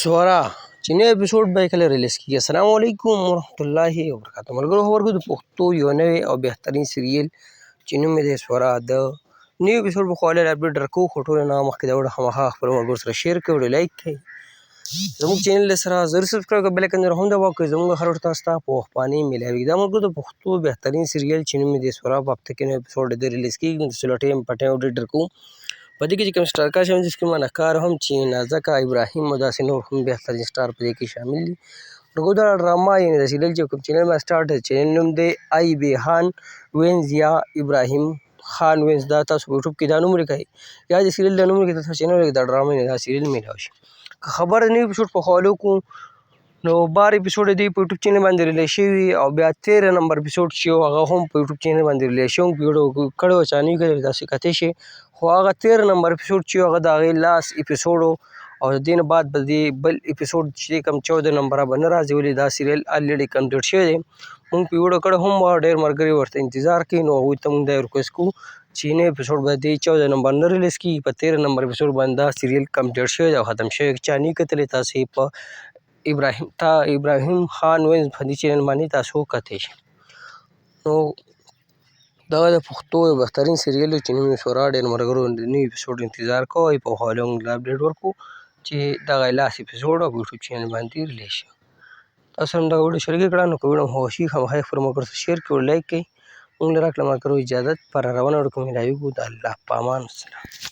سورا چې نوی اپیسوډ به کله ریلیز کیږي. السلام علیکم ورحمت الله وبرکاته. ملګرو خبرګو د پښتو یو نوی او بهترین سیریل چې نوم یې دی سورا د نوی اپیسوډ په خواله اپډیټ درکو، خو ټولو نه مخکې دا وړه خامخا خپلو ملګرو سره شیر کړئ، ویډیو لایک کړئ، زموږ چینل سره ضرور سبسکرایب کړئ، بیل آیکن هم دباو کړئ، زموږ هر وخت تاسو ته په وخت باندې میلاویږي. دا ملګرو د پښتو بهترین سیریل چې نوم یې دی سورا په هفته کې نوی اپیسوډ د ریلیز کیږي، نو تاسو له ټایم په ټایم اپډیټ درکوو. په دې کې چې کوم سټار کاسټ هم دي کوم نکار هم چې نازکه ابراهیم او داسې نور هم بهترین سټار په دې کې شامل دي. نو دا ډراما یعنې د سیریل چې کوم چینل باندې سټارټ دی، چینل نوم دی ای بیهان وینز یا ابراهیم خان وینز. دا تاسو په یوټیوب کې دا نوم لیکئ یا د سیریل د نوم لیکئ، تاسو چینل لیکئ، دا ډراما یعنې دا سیریل میلاو شي. که خبره د نوي اپیسوډ په حوالو کوو، نو 12 اپیسوډ دی په یوټیوب چینل باندې ریلیز شوي، او بیا 13 نمبر اپیسوډ چې یو هغه هم په یوټیوب چینل باندې ریلیز شوی. ویډیو کړی و، چا نه وي کړی تاسو کتی شئ، خو هغه 13 نمبر اپیسوډ چې یو هغه د هغې لاست اپیسوډ و، او د دې نه بعد به دې بل اپیسوډ چې کوم 14 نمبره به نه راځي، ولې دا سیریل الریډي کمپلیټ شوی دی. مونږ په ویډیو کړی هم وه، ډېر ملګري ورته انتظار کوي، نو هغوی ته مونږ دا ریکویسټ کوو چې نوی اپیسوډ به دې 14 نمبر نه ریلیز کېږي، په 13 نمبر اپیسوډ باندې دا سیریل کمپلیټ شوی دی او ختم شوی. چا نه کتلی تاسو یې په ابراهیم خان وینز په دې چینل باندې تاسو وکتی شئ. نو دغه د پښتو یو بهترین سیریل چې نوم یې سورا، ډېر ملګرو د نوي اپیسوډ انتظار کوئ، په حواله مونږ اپډیټ ورکوو چې دغه لاست اپیسوډ او په یوټیوب چینل باندې ریلیز شي. تاسو هم دغه ویډیو شریکه کړه، نو که ویډیو مو خوښ شي خامخا یې خپلو ملګرو سره شیر کړئ، لایک کړئ. مونږ له راکړه ملګرو اجازت، پر روانه وړو کې میلاویږو. د الله په امان. السلام.